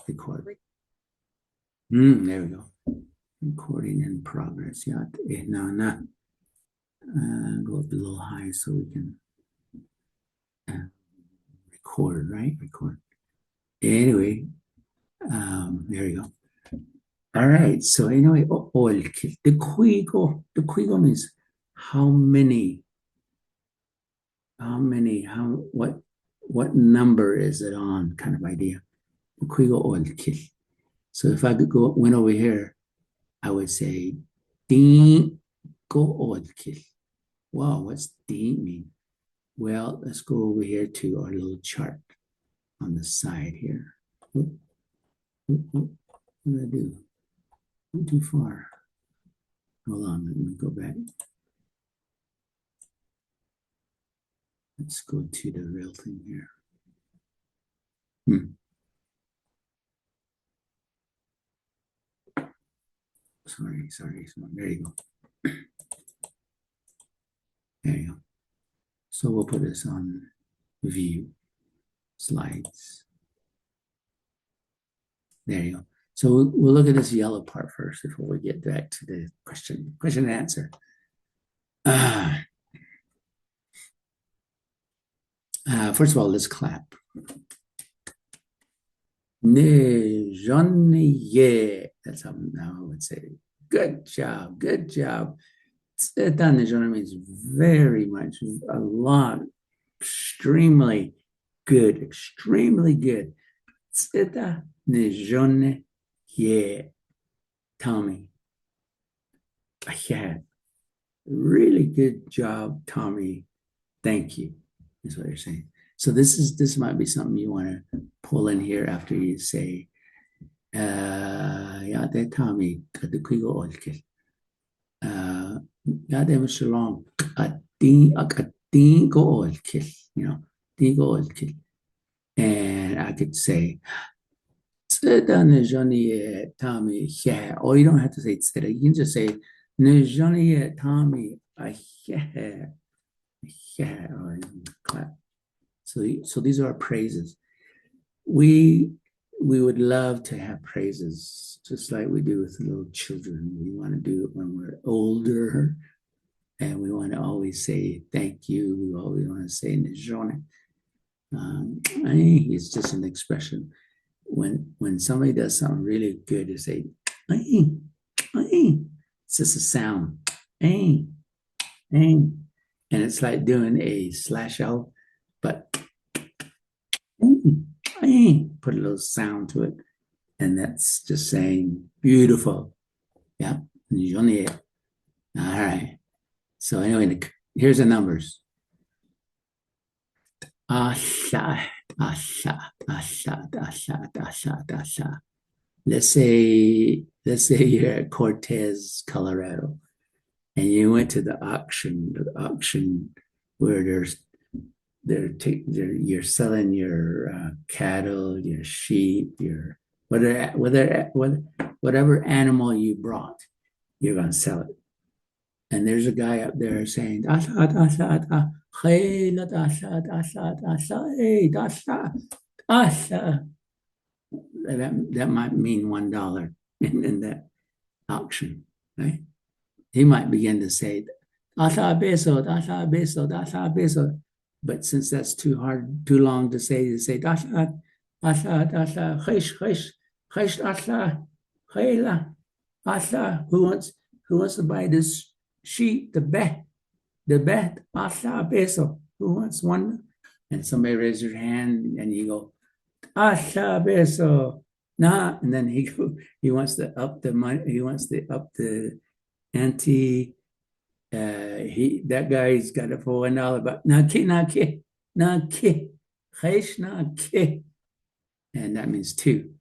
Record. There we go. Recording in progress. Yeah, no. Go up a little high so we can record, right? Record. Anyway, there you go. All right. So anyway, Olkíł. The Quigo means how many? What number is it on? Kind of idea. The Quigo Olkíł. So if I could went over here, I would say Ding go Olkíł. Wow, what's Ding mean? Well, let's go over here to our little chart on the side here. What did I do? Not too far. Hold on, let me go back. Let's go to the real thing here. Sorry. There you go. There you go. So we'll put this on view slides. There you go. So we'll look at this yellow part first before we get back to the question and answer. First of all, let's clap. That's how I would say. Good job. Tseta means very much, a lot, extremely good. Tseta Tommy. Yeah. Really good job, Tommy. Thank you, is what you're saying. So this might be something you want to pull in here after you say, yeah, that Tommy, the Quigo Olkíł. Yeah, they were so long. Dingo Olkíł, Dingo Olkíł. And I could say, Tommy, yeah. Or you don't have to say tseda. You can just say, Tommy, yeah. Or clap. So these are our praises. We would love to have praises, just like we do with little children. We want to do it when we're older, and we want to always say thank you. We always want to say nejone. It's just an expression. When somebody does something really good, to say it's just a sound. And it's like doing a slash out, but put a little sound to it, and that's just saying beautiful. Yeah. All right. So anyway, here's the numbers. Let's say you're at Cortez, Colorado, and you went to the auction where you're selling your cattle, your sheep, your whatever animal you brought, you're gonna sell it. And there's a guy up there saying, that might mean $1 in that auction, right? He might begin to say, but since that's too long to say, you say, who wants to buy this sheep, the bet, peso. Who wants one? And somebody raises your hand, and you go, peso. Nah, and then he wants to up the money. He wants to up the ante. That guy's got it for $1, but na ke, and that means two.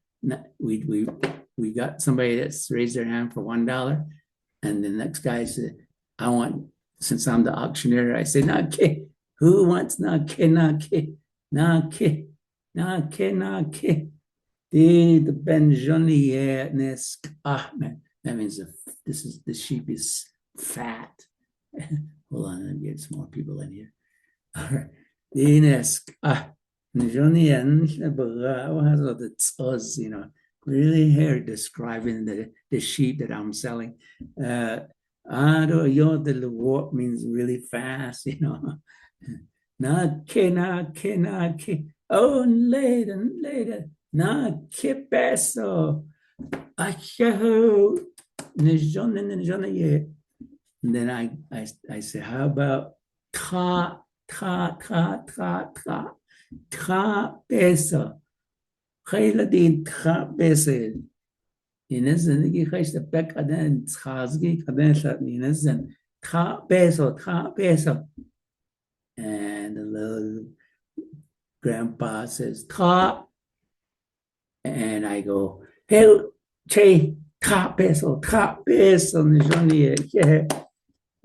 We got somebody that's raised their hand for $1, and the next guy said, I want, since I'm the auctioneer, I say na ke. Who wants na ke? The benjoni nesk. Man, that means the sheep is fat. Hold on, let me get some more people in here. All right. Dinesk. you know, really here describing the sheep that I'm selling. The walk means really fast, you know. Na ke. Oh, later. Na ke peso. Achaho. Nijona ye. And then I say, how about tra peso. Khayla din tra peso. Inazan gi khash the back adan trazgi adan shat inazan tra peso. And the little grandpa says tra, and I go, hey, che tra peso. Yeah.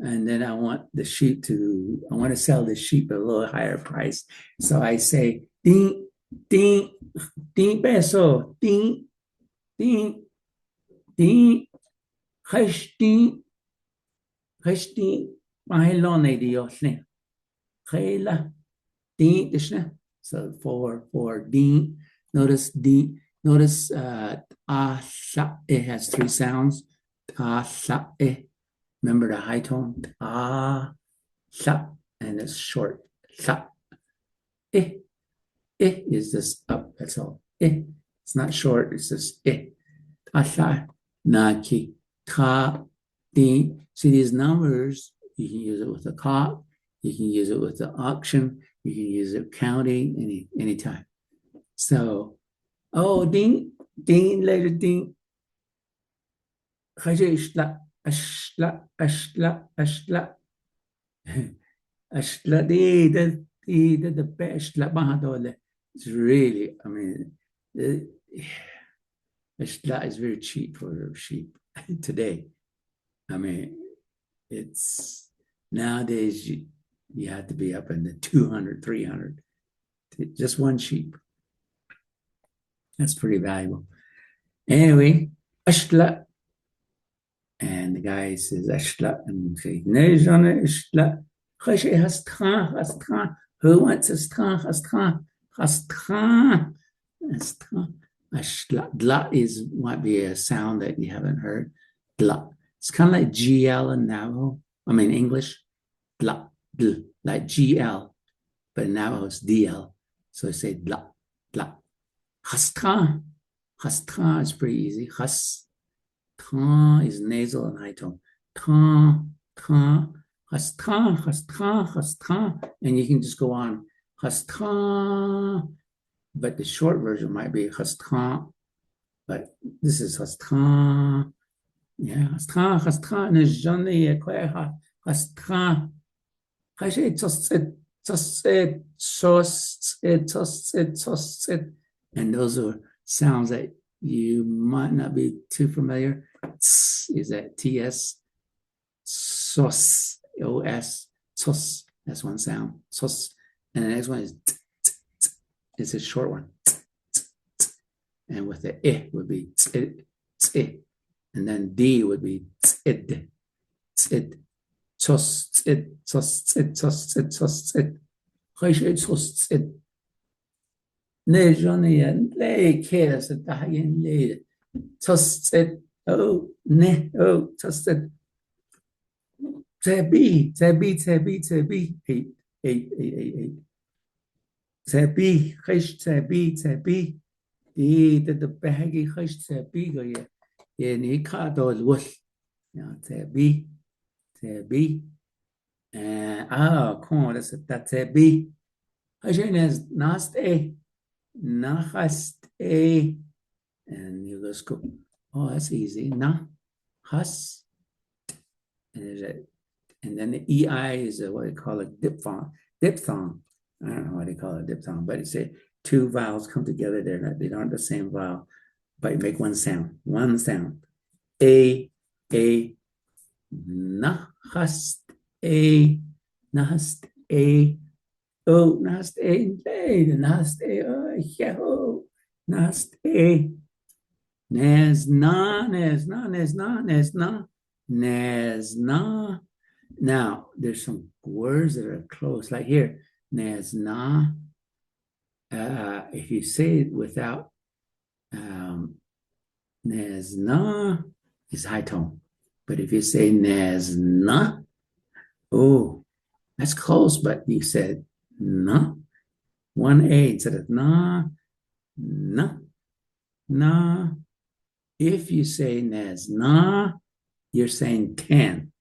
And then I want to sell the sheep at a little higher price. So I say, ding peso, ding, khashti, mahilone diosne, khayla, ding, dishne. So for ding, notice it has three sounds. Remember the high tone? And it's short. Is this up, that's all. It's not short, it's just naki, ka, di. See these numbers, you can use it with a cop, you can use it with the auction, you can use it counting anytime. So, ding, later ding. Ashla. Ashla the best bahadole. It's really, I mean, ashla is very cheap for sheep today. I mean, it's nowadays you have to be up in the 200, 300, just one sheep. That's pretty valuable. Anyway, ashla. And the guy says, ashla. And say, nejane ashla. Who wants astran? Ashla. Might be a sound that you haven't heard. Dla. It's kind of like GL in Navajo. I mean, English. Dla. Like GL. But in Navajo it's DL. So I say dla. Hastran is pretty easy. Hastran is nasal and high tone. Hastran. And you can just go on. Hastran. But the short version might be hastran. But this is hastran. Yeah, hastran. Hastran. And those are sounds that you might not be too familiar. Is that TS? Sos. OS. Sos. That's one sound. Sos. And the next one is it's a short one. And with the I would be tzit. And then D would be tzid. Sos tzid. Nejonian lay cares at dying later. Tzid. Tzid. Tabi. 8. Tabi. Tabi. The baggy hush tabi go ye. Ni cardol wush. Now tabi. Come that's that tabi. Hashin is naste. Nahaste. And you just go, that's easy. Has. And then the EI is what they call a diphthong. I don't know why they call it diphthong, but it's two vowels come together. They aren't the same vowel, but you make one sound. A, nahast, a, oh, nahast, yeho, nahast, nesna. Now, there's some words that are close, like here, nesna, if you say it without nezna, it's high tone. But if you say nezna, oh, that's close, but you said na. 1A instead of na, na, na. If you say nezna, you're saying 10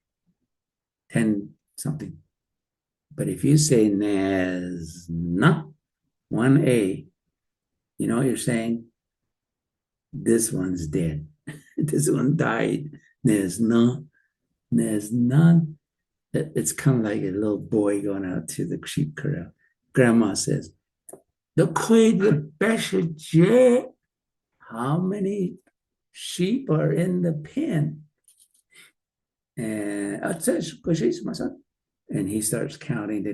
something. But if you say nezna, 1A, you know what you're saying? This one's dead. This one died. There's none. There's none. It's kind of like a little boy going out to the sheep corral. Grandma says, the how many sheep are in the pen? And he starts counting.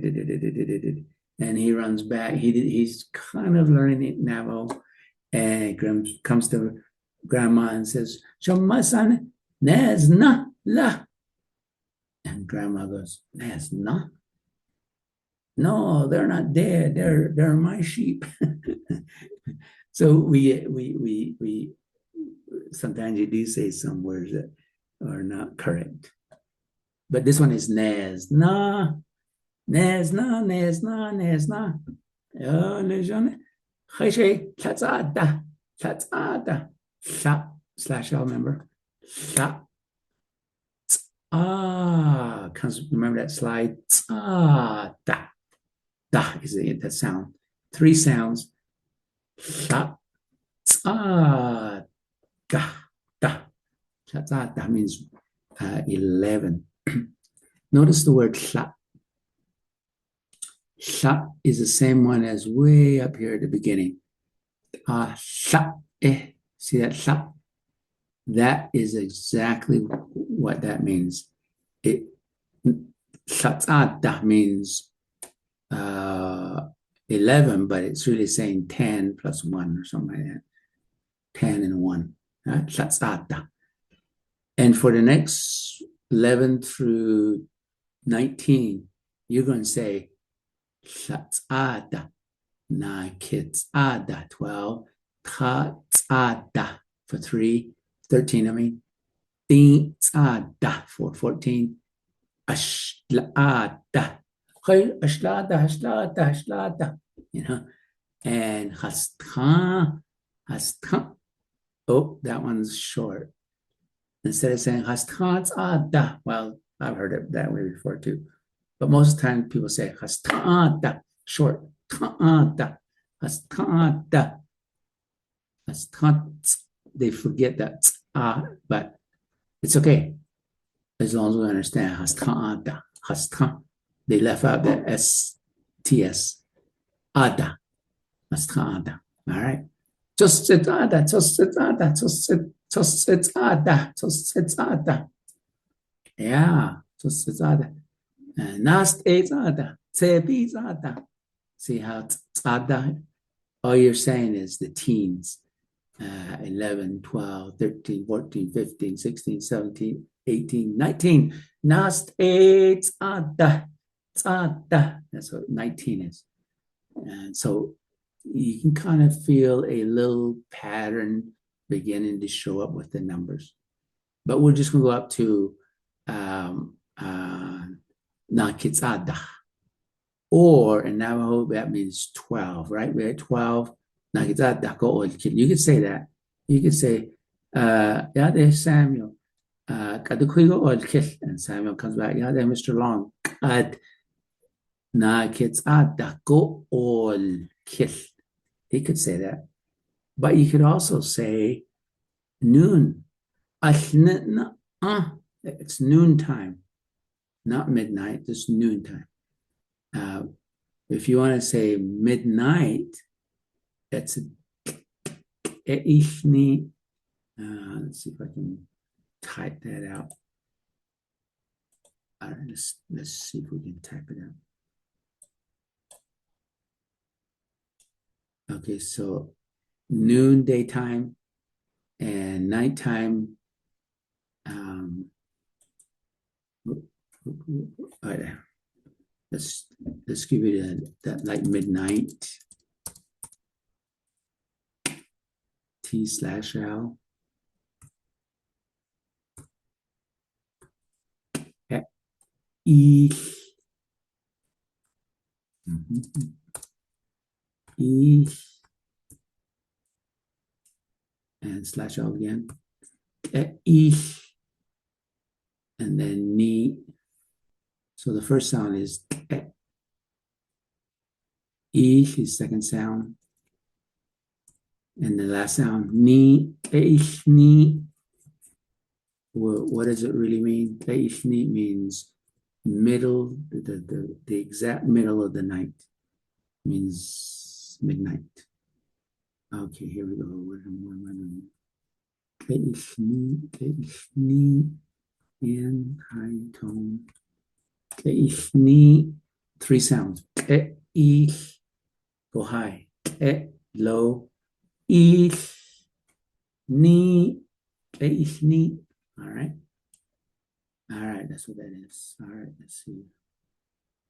And he runs back. He's kind of learning Navajo. And comes to grandma and says, Shamasan, nezna la. And grandma goes, nezna? No, they're not dead. They're my sheep. So we sometimes you do say some words that are not correct. But this one is nezna, nezna, nezna, nezna. Oh, lejone. Cheshe, tlatzada, tlatzada. Tla, slash L, remember? Tla. Ah, remember that slide? Ah, da. Da is that sound. 3 sounds. Tla, ah, da, da. Tlatzada means 11. Notice the word tla. Tla is the same one as way up here at the beginning. Tla, see that tla? That is exactly what that means. Tlatzada means 11, but it's really saying 10 plus 1 or something like that. 10 and 1. Tlatzada. And for the next 11 through 19, you're going to say tlatzada, na kitzada, 12, tlatzada for 13, I mean, titzada for 14, ashlada, ashlada, you know, and hastha, oh, that one's short. Instead of saying hastha, well, I've heard it that way before too. But most of the time people say hastha, short, hastha, hastha. They forget that, but it's okay as long as we understand hastha. They left out the sts, ada, hastha. All right, tossetada. Yeah, tossetada. Nastzada, tsebizada. See how tzada? All you're saying is the teens. 11, 12, 13, 14, 15, 16, 17, 18, 19. Nastzada. That's what 19 is. And so you can kind of feel a little pattern beginning to show up with the numbers. But we're just going to go up to Nakitzada. Or in Navajo, that means 12, right? We're at 12. Nakitzada ko Olkíł. You could say that. You could say, Yade Samuel. Kadukuigo Olkíł. And Samuel comes back, Yade Mr. Long. Kad Nakitzada ko Olkíł. He could say that. But you could also say noon. It's noontime, not midnight, just noontime. If you want to say midnight, that's let's see if I can type that out. All right, let's see if we can type it out. Okay, so noon daytime and nighttime. All right, let's give it that like midnight. T/L. E. E. And /L again. E. And then ni. So the first sound is E is second sound. And the last sound, ni, ni. What does it really mean? Ni means middle, the exact middle of the night. Means midnight. Okay, here we go. Ni, and high tone. Ni, three sounds. Go high. Low. Ni. Ni. All right. All right, that's what that is. All right, let's see.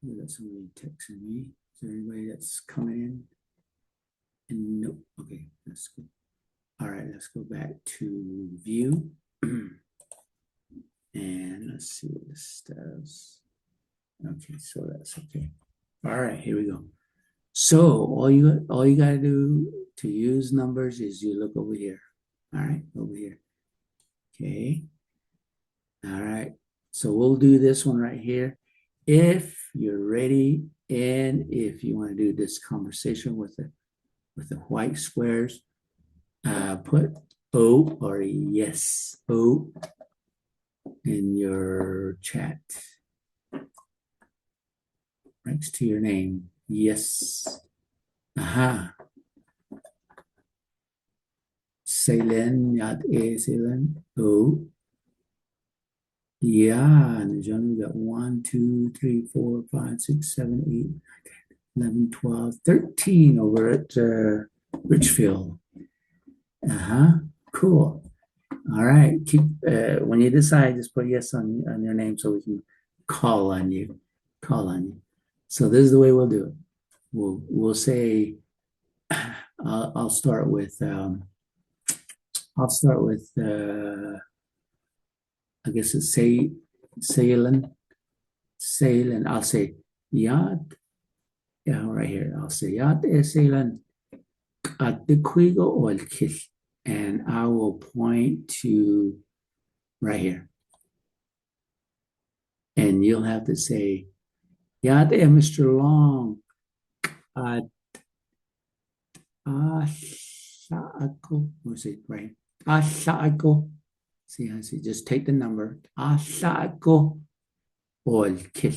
We got somebody texting me. Is there anybody that's coming in? And nope. Okay, that's good. All right, let's go back to view. And let's see what this does. Okay, so that's okay. All right, here we go. So all you gotta do to use numbers is you look over here. All right, over here. Okay. All right. So we'll do this one right here. If you're ready, and if you want to do this conversation with the white squares, put O or yes, O in your chat next to your name. Yes. Aha. Sailen, yat e sailen. O. Yeah, and John, we got 1, 2, 3, 4, 5, 6, 7, 8, 11, 12, 13 over at Richfield. Cool. All right. Keep when you decide, just put yes on your name so we can call on you. So this is the way we'll do it. We'll say I'll start with I guess it's Sailen. I'll say Yat. Yeah, right here. I'll say Yat Sailen at the Quigo Olkíł, and I will point to right here. And you'll have to say Yat Mr. Long at Asako. What's it right? Asako. See, I see. Just take the number. Asako Olkíł.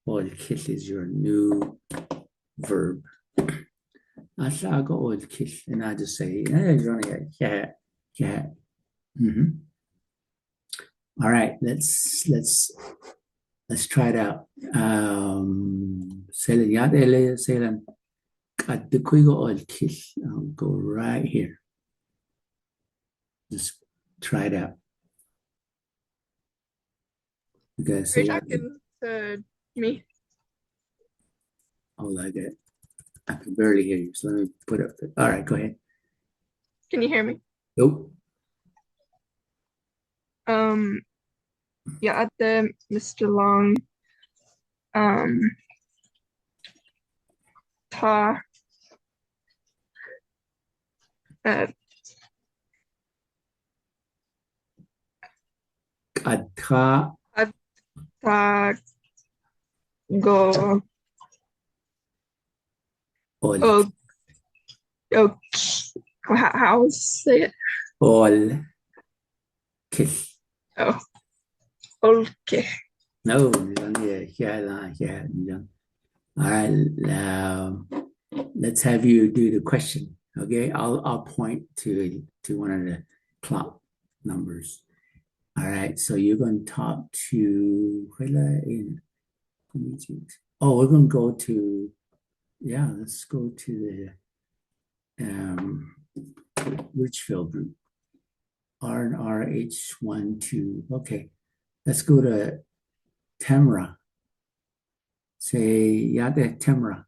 Olkíł is your new verb. Asako Olkíł. And I just say, yeah. All right, let's try it out. Selen at the Olkíł. I'll go right here. Just try it out. You guys say Are you talking to me? Oh, like it. I can barely hear you. So let me put up the. All right, go ahead. Can you hear me? Nope. Yeah, at the Mr. Long, ta, Ata. ta, go, Ol. oh, how say it? Olkíł. Oh, okay. No, yeah. All right, let's have you do the question. Okay, I'll point to one of the clock numbers. All right, so you're going to talk to. Oh, we're going to go to. Yeah, let's go to the Richfield group. RNRH12. Okay, let's go to Tamra. Say Yade Tamra.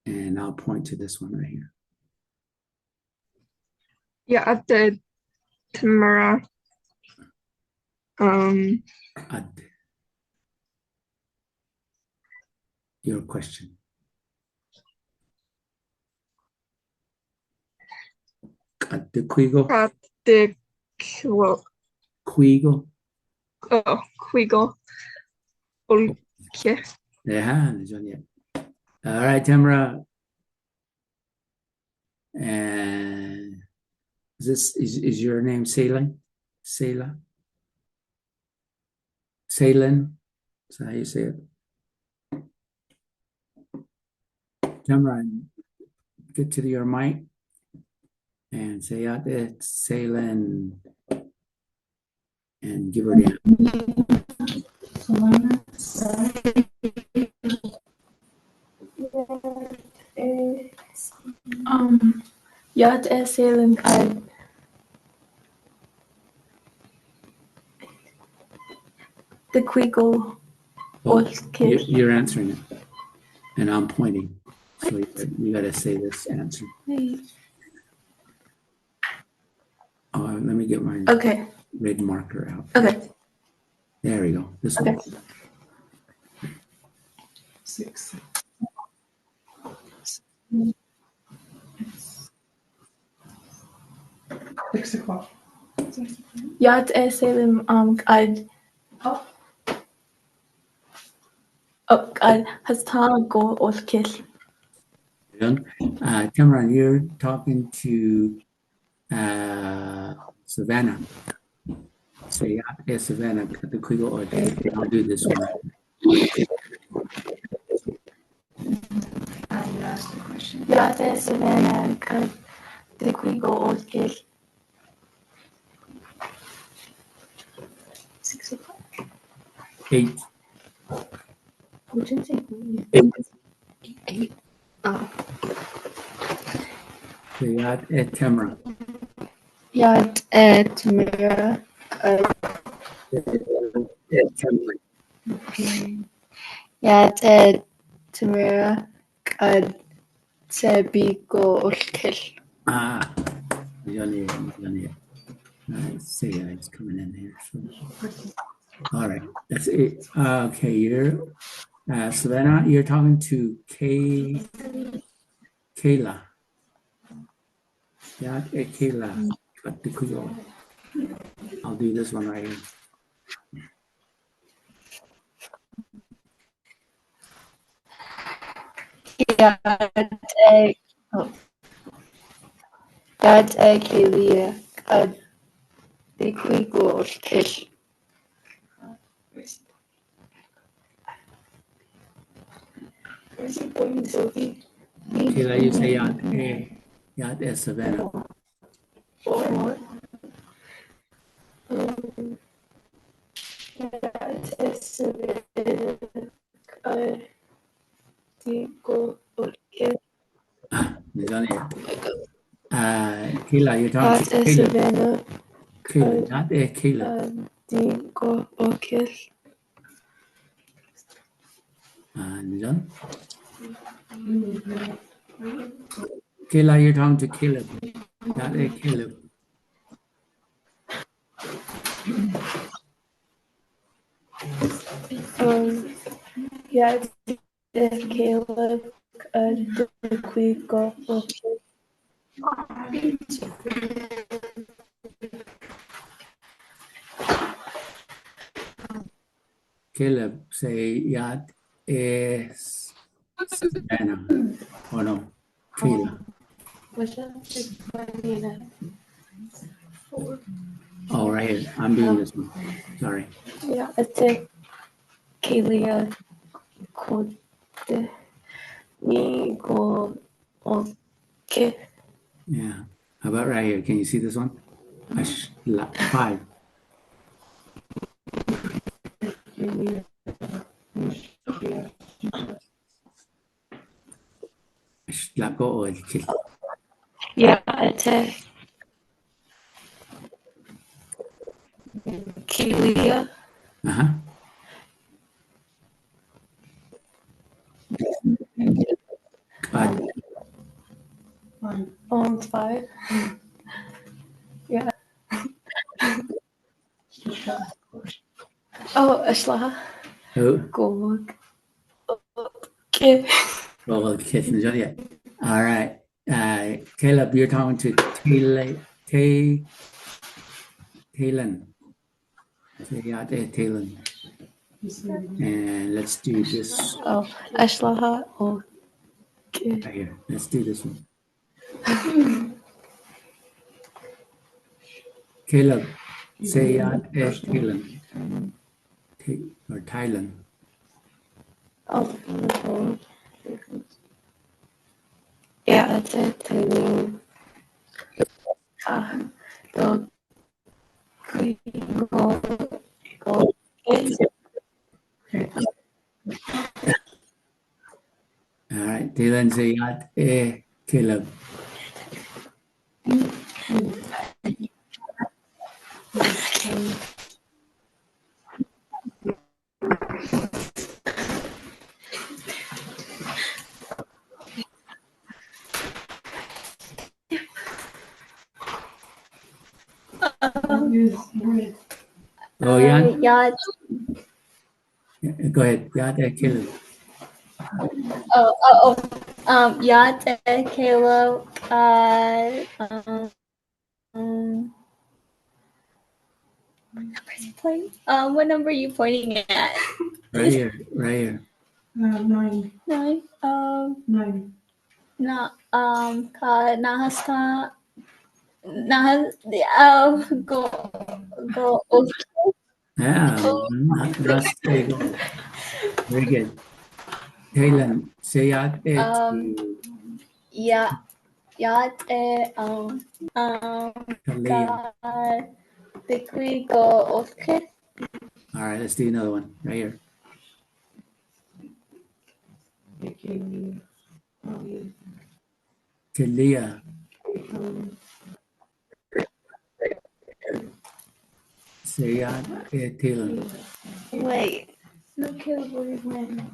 And I'll point to this one right here. يعد تمرة Ad. Your question. Ad quigo. قد كو Quigo. كويغو أولكي Yeah, yeah. All right, Tamara. And is your name Salen? Sela? Salen? Is that how you say it? Tamara, get to your mic and say out it's Salen and give her the Yat Salem Kad the Quigo Olkíł. You're answering it, and I'm pointing. So you got to say this answer. Let me get my red marker out. Okay. There we go. This Okay. one. 6. 6 o'clock. Yat Salem Kad Kad Hastan Go Olkíł. Cameron, you're talking to Savannah. Say, yeah, Savannah, the quigo or I'll do this one. Yat Savannah Kad the Quigo Olkíł. 6 o'clock. 8. What did you say? 8. Oh. Say, yeah, Tamara. Yat Tamara Yat Tamara Kad Sabigo Olkíł. Johnny. See, it's coming in here. So. All right, that's it. Okay, you're Savannah. You're talking to Kayla. Yeah, Kayla. I'll do this one right here. Yat Kaylia Kad the Quigo Olkíł. Where's it going, Sophie? Kayla, you say Yat Savannah. Yat Savannah Kad the Quigo Olkíł. Kayla, you're talking to Yat Savannah Kayla. Not Kayla. the Quigo Olkíł. Done? Kayla, you're talking to Caleb. Not Caleb. Yat Caleb the Quigo Olkíł. Caleb, say Yat is Savannah. Oh no, Kayla. Oh, right here. I'm doing this one. Sorry. Yeah, it's Kalia called the Quigo Olkíł. Yeah. How about right here? Can you see this one? 5. Lago Olkíł. Yeah, it's Kalia. Uh-huh. On 5. Oh, Ashlaha. Who? Olkíł. Well, kitchen, yeah. All right. Caleb, you're talking to Taylon. Taylon. And let's do this Oh, Ashlaha. Olkíł. right here. Let's do this one. Caleb, say Taylon. Or Thailand. Oh. Yeah, it's a Thailand. The Olkíł. All right. Taylon, say Caleb. Oh, yeah. Yeah. Go ahead. Caleb. Yeah, Caleb. What number are you pointing at? Right here. 9. 9. 9. Nahasta. Go. Yeah, that's there you go. Very good. Taylon, say Yeah. Talia. Did we go okay? All right, let's do another one right here. Talia. Say Taylon. Wait. No, Caleb, where is mine?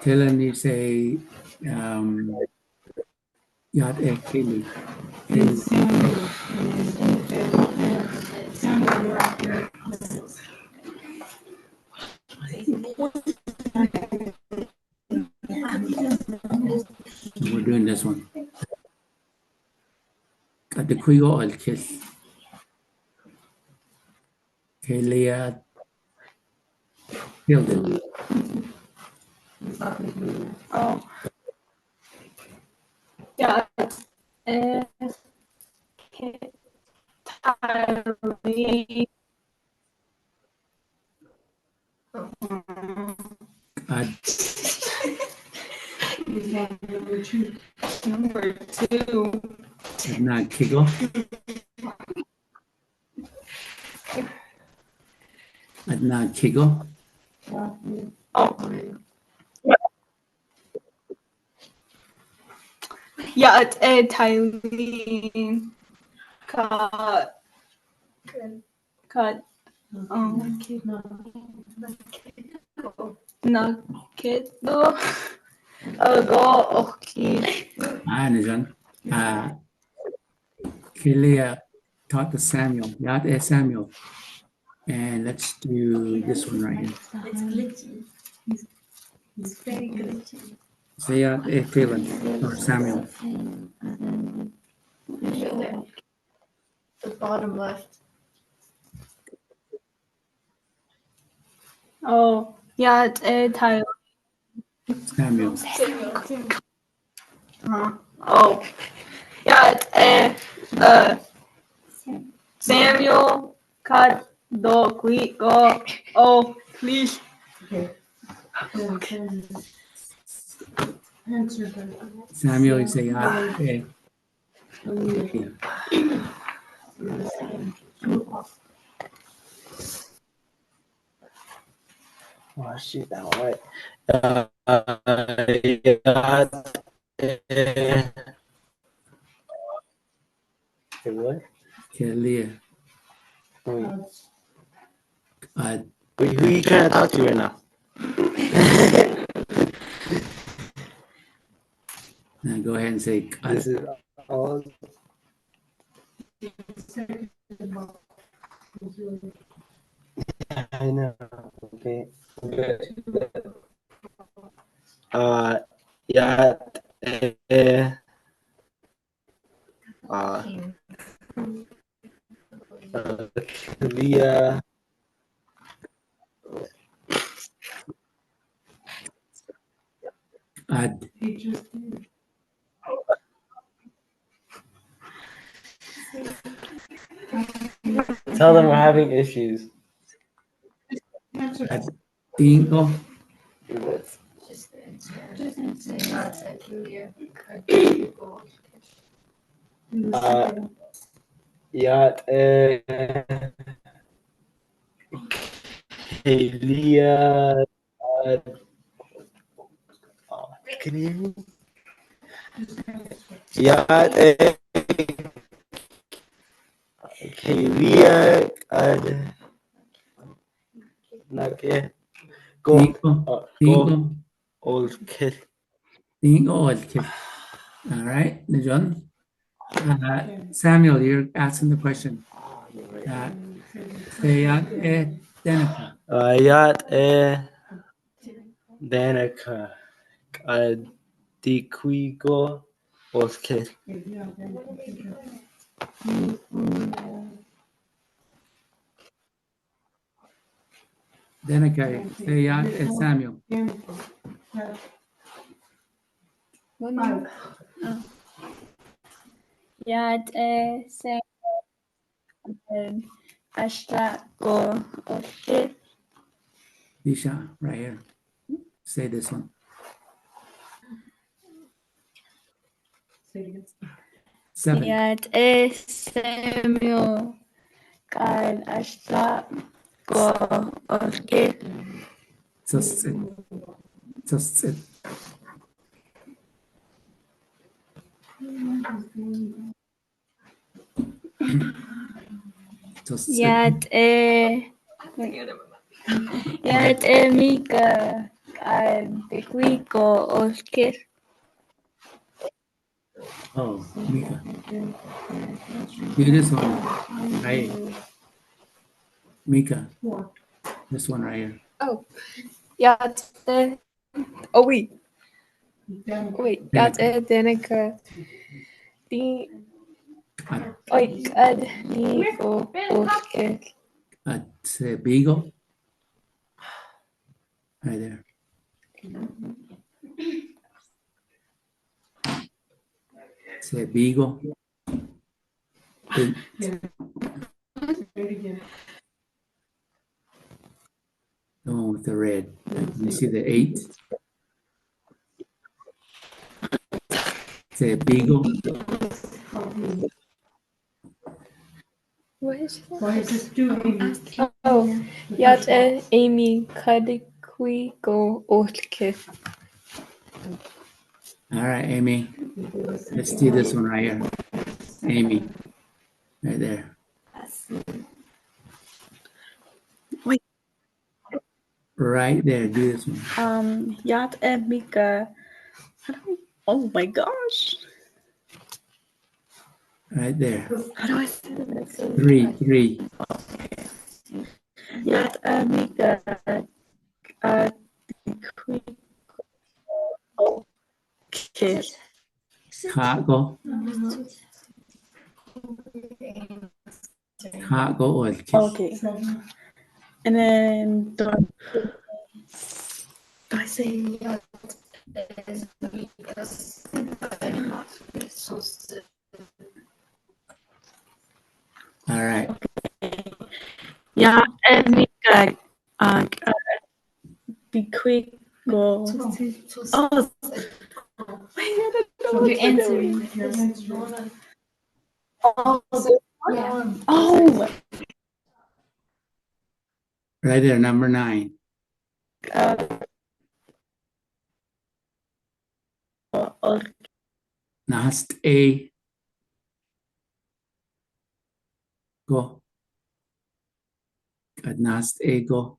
Taylon, you say Kaylee. We're doing this one. Got the Quigo Olkíł. Kaylee killed it. Oh. Yeah. Number 2. Not Kigo. Not Kigo. Oh. Yeah, it's Thailand. Cut. Nakedo. Go. Okay. Understand. Kaylee taught the Samuel. Samuel. And let's do this one right here. It's glitchy. It's very glitchy. Say Taylon or Samuel. The bottom left. Oh, yeah, it's Thailand. Samuel. Oh, yeah, it's Samuel. Cut. Do quick go. Oh, please. Answer that. Samuel, you say Oh shit, that one right. What? Kaylee. Who you trying to talk to right now? go ahead and say This is all. I know. Okay. Good. Yeah. Leah. Ad. He just did. Tell them we're having issues. Ad. Tingo. Yacht. Hey, Leah. Can you hear me? Yacht. Hey, Leah. Nake. Go. Tingo. Go. Tingo. Olkíł. Tingo Olkíł. All right, John. Samuel, you're asking the question. Sayat Denica. Yacht. Danica. Diquigo. Olkíł. Denica. Sayat Samuel. Yad se ashta go okay. Disha, right here. Say this one. Say it again. 7. Yad Samuel kad ashta go okay. Just it. Just it. Just it. Yad Mika kad Quico okay. Oh, Mika. Do this one. Right. Mika. What? This one right here. Yad. Oh wait. Then Wait. Yad Danica. The. Oi. Ad. The. Okay. At Beagle. Right there. Say Beagle. 8. say it again. The one with the red. You see the 8? Say Beagle. What is Why is this doing? Oh. Yad Amy Kadiquigo Olkíł. All right, Amy. Let's do this one right here. Amy. Right there. Wait. Right there. Do this one. Yad Mika. Oh my gosh. Right there. How do I say this? 3. 3. Yad Mika kad Quico okay. Cargo. Cargo or kiss. Okay. And then do I say All right. yeah, Mika be quick go. Oh, You're answering. You're answering. oh, Right there. Number 9. Nast A. Go. At Nast A. Go.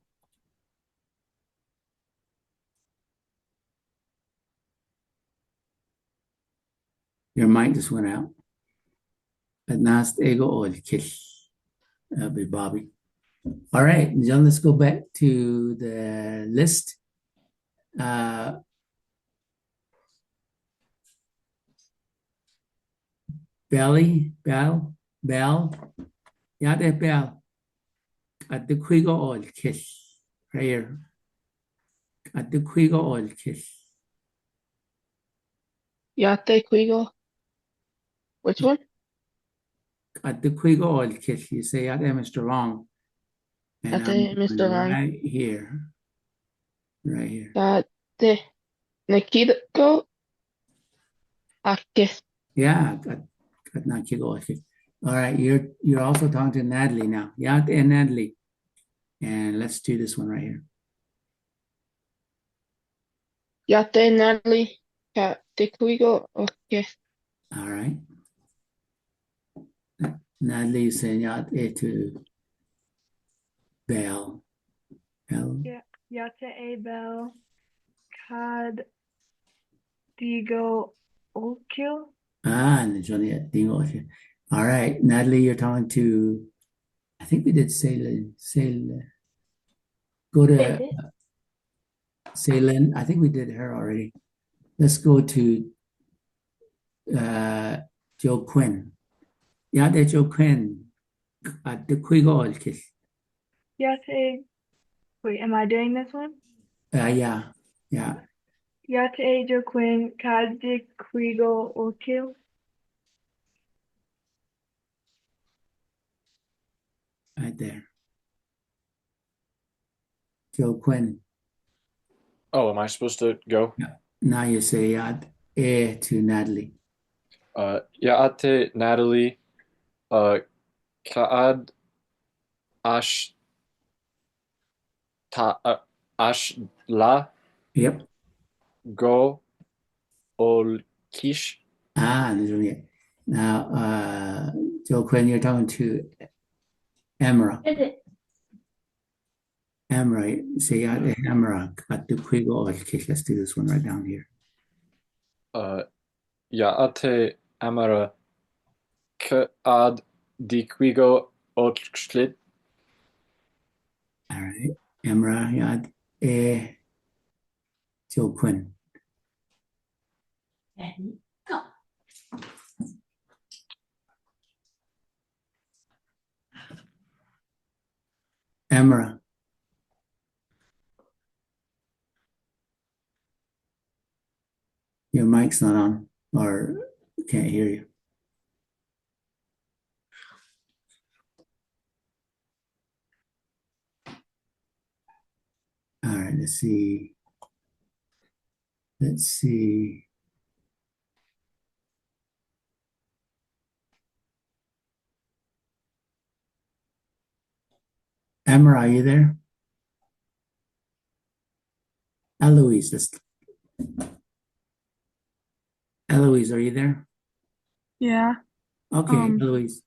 Your mic just went out. Adnast ego olkil. That'll be Bobby. All right, John, let's go back to the list. Belly, bell, yade bell. At the quigo olkil. Right here. At the quigo olkil. Yate Quigo. Which one? At the quigo olkil. You say yade Mr. Long. And Yate Mr. Lang. right here. Right here. Yate Nikito Ake. Yeah, got not kigo olkil. All right, you're also talking to Natalie now. Yate and Natalie. And let's do this one right here. Yate Natalie. Yate Quigo. Okay. All right. Natalie is saying yate to Bell. Bell. Yate Abel. Kad Digo Olkíł. And Johnny at Dingo. All right, Natalie, you're talking to, I think we did Ceylon. Go to Ceylon. I think we did her already. Let's go to Joe Quinn. Yate Joe Quinn. At the Quigo Olkil. Yate. Wait, am I doing this one? Yeah. Yate Joaquin Kad Quigo Olkíł. Right there. Joe Quinn. Oh, am I supposed to go? Now you say yad to Natalie. Yaate Natalie, Kaad Ash Ash La Yep. Go Ol Kish. Now, Joe Quinn, you're talking to Emra. Emra, say yad Emra at the Quigo Olkil. Let's do this one right down here. Yaate Amara Kaad Diquigo Olkshlit. All right. Emra yad Joe Quinn. Emra. Your mic's not on, or can't hear you. All right, let's see. Emma, are you there? Eloise, Eloise, are you there? Yeah. Okay, Eloise.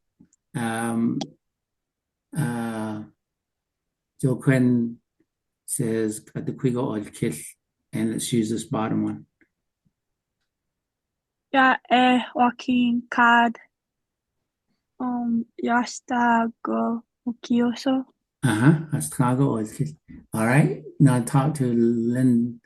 Joe Quinn says at the Quigo Olkil, and let's use this bottom one. Joaquin Kad Yastago Okioso. Astrago Olkil. All right, now talk to Linda.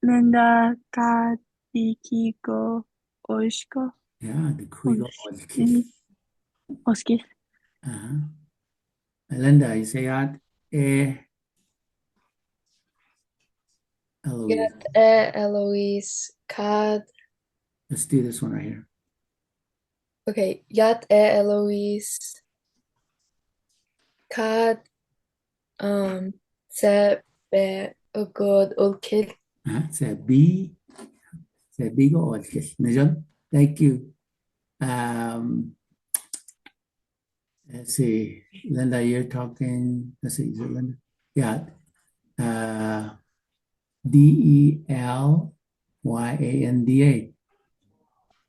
Linda Kad Dikigo Oishko. Yeah, the Quigo Olkil. Oskis. Linda, you say that? Eloise. Eloise, Kad. Let's do this one right here. Okay, Yat Eloise, Kad, Se Be Ugod Olkíł. Say Bigo Olkil. Najam, thank you. Let's see, Linda, you're talking. Let's see, is it Linda? Yeah. Delyanda.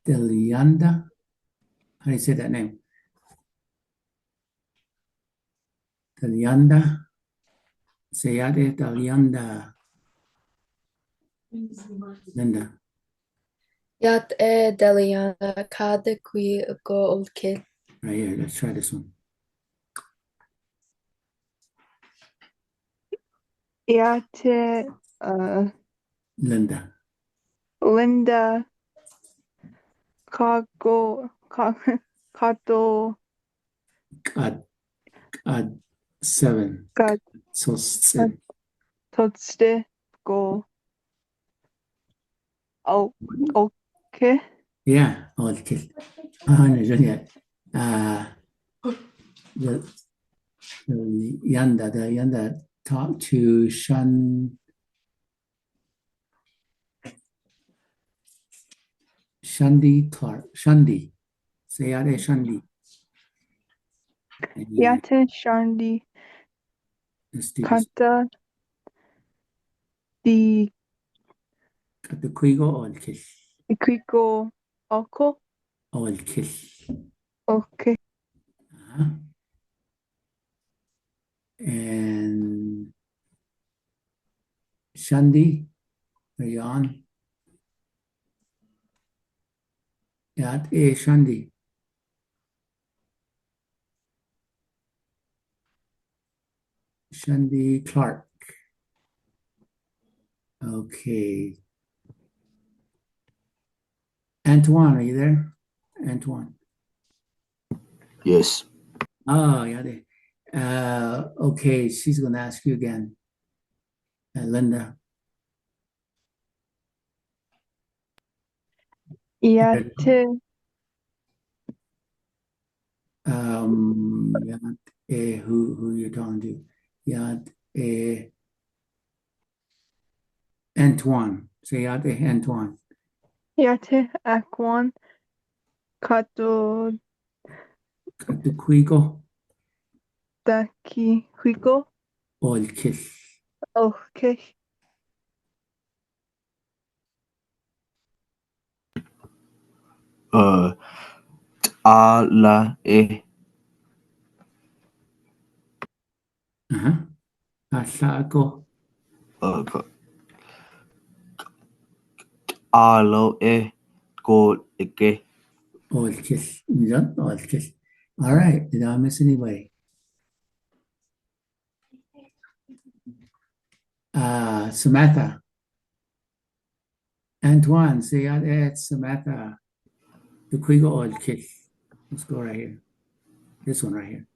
Delyanda. How do you say that name? Delyanda. Say it, Delyanda. Linda. Yat e deliana kada qui go olkil. Right here. Let's try this one. Yate Linda. Linda Kago Kato God. God. 7. God So 7. Totste Go Oh okay. Yeah. Olkil. Juliet. The Yanda talked to Shundi Clark. Shundi. Say out there, Shundi. And Yate Shandi let's do this. Kata Di Got the Quigo Olkil. Kiko Oko Olkil. Okay. And Shundi, are you on? Yat e Shundi. Shundi Clark. Okay. Antoine, are you there? Antoine. Yes. Oh, yeah. Okay, she's going to ask you again. Linda. Yate Yat who you're talking to? Yat Antoine. Say Yat Antoine. Yate Akwan Kato Got the Quigo Daki Kiko Olkil. Okay. Ala e Asago alo e go eke. Olkil. Yeah, Olkil. All right. Did I miss anybody? Samantha. Antoine, say Yat Samantha. The Quigo Olkil. Let's go right here. This one right here.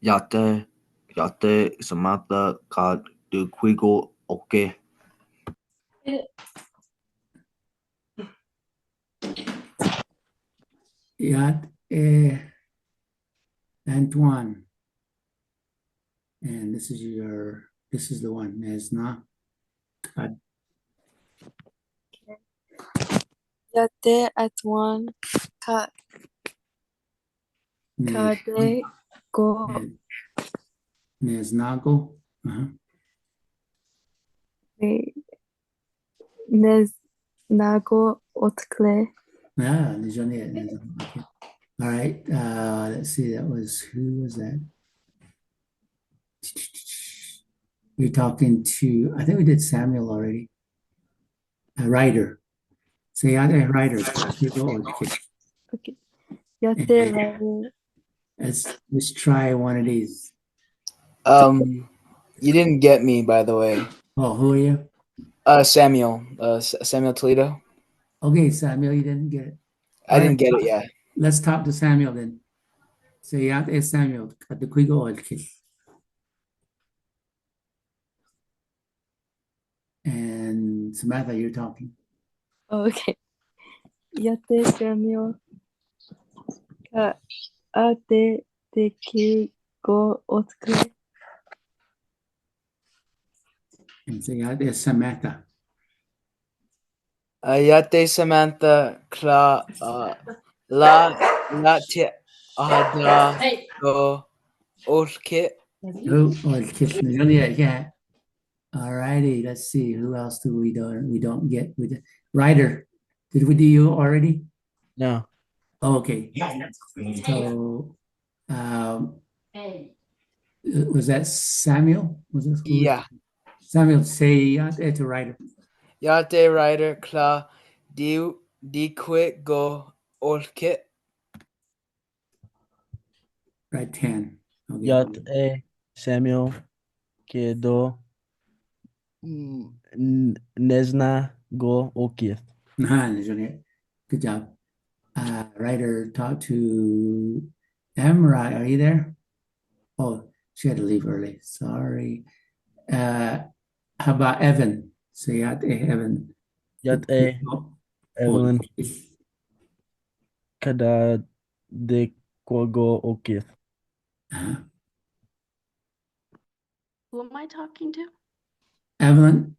Yate Samantha ka de quigo okay. Yat Antoine. And this is the one. Nesna. Yate atwan ka kade go Nesnago. nes nago otkle. Yeah, okay. All right. Let's see. Who was that? You're talking to, I think we did Samuel already. A writer. Say other writers. Okay. Yate rare. Let's try one of these. You didn't get me, by the way. Oh, who are you? Samuel. Samuel Toledo. Okay, Samuel, you didn't get it. I didn't get it yet. Let's talk to Samuel then. Say Yate Samuel. At the Quigo Olkil. And Samantha, you're talking. Okay. Yate Samuel ka ate de ki go otkle. And say Yate Samantha. Yate Samantha Kla la te ada go Olkíł. Oh, Olkil. Yeah. All righty. Let's see. Who else do we don't get with Ryder? Did we do you already? No. Okay. So was that Samuel? Was this Yeah. Samuel, say to writer. Yate writer Kla di quit go Olkit. Right 10. Okay. Yate Samuel Kedo Nesna go Olkith. Good job. Writer, talk to Emra. Are you there? Oh, she had to leave early. Sorry. How about Evan? Say Evan. Yate Evelyn Kada de Quago Olkith. Who am I talking to? Evelyn,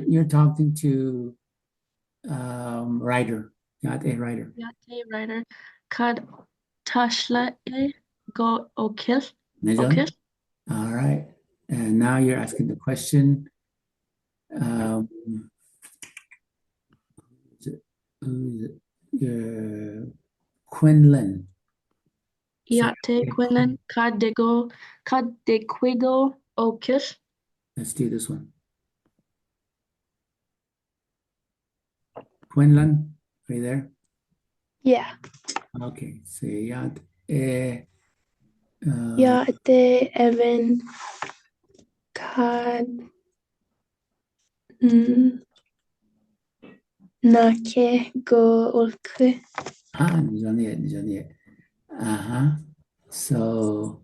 you're talking to writer. Writer. Yate writer. Kad tashla go okil. Nijon? Okay. All right. And now you're asking the question. Who's it? Quinlan. Yate Quinlan. Kad de quigo okil. Let's do this one. Quinlan, are you there? Yeah. Okay. Say Yate. Yate Evan. Kad nake go okil. Nijon. So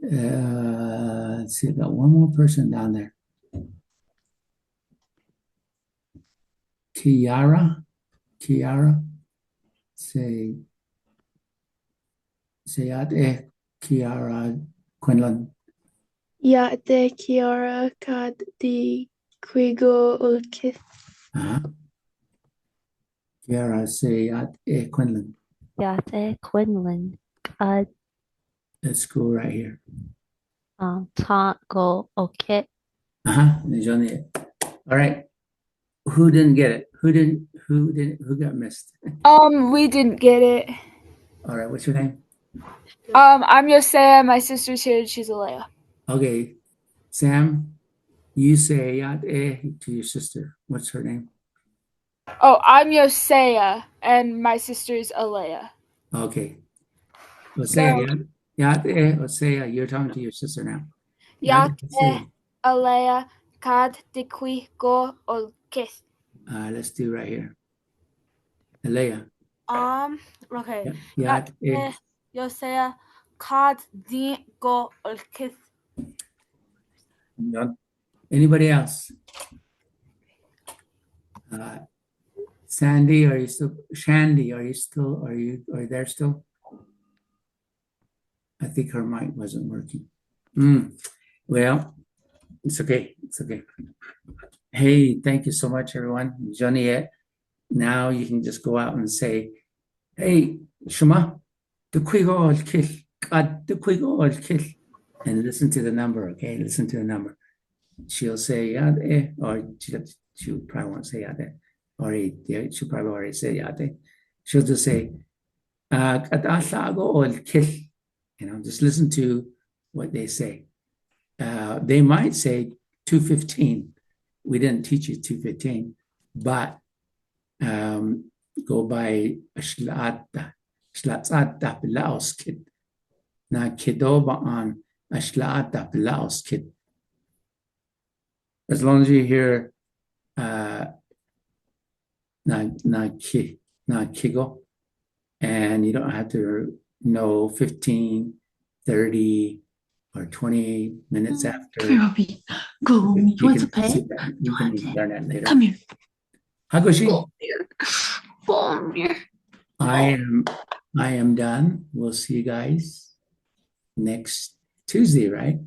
let's see, I've got one more person down there. Kiara, say Yate Kiara Quinlan. Yate Kiara kad de quigo okil. Kiara, say Yate Quinlan. Yate Quinlan. Kad Let's go right here. ta go okay. Nijon. All right. Who didn't get it? Who got missed? We didn't get it. All right, what's your name? I'm Yosea. My sister's here. She's Alea. Okay, Sam, you say Yate to your sister. What's her name? Oh, I'm Yosea, and my sister's Alea. Okay. Osea, Yate, Osea, you're talking to your sister now. Yate Alea kad de quigo okil. Let's do right here. Alea. Okay. Yate. Yosea kad de go okil. Anybody else? Sandy, are you still? Shandy, are you there still? I think her mic wasn't working. Well, it's okay. Hey, thank you so much, everyone. Johnny, now you can just go out and say, hey, Shema, the kill, and listen to the number, okay? Listen to the number. She'll say, or she'll probably won't say, or she'll probably already say, she'll just say, just listen to what they say. They might say 215. We didn't teach you 215, but go by Ashlata Pilaos Kid. Na Kidoba on Ashlata Pilaos Kid. As long as you hear na Kigo, and you don't have to know 15, 30, or 20 minutes after. Go, You what's a can pet? learn that later. Come here. Hagoshi, Come here. I am done. We'll see you guys next Tuesday, right?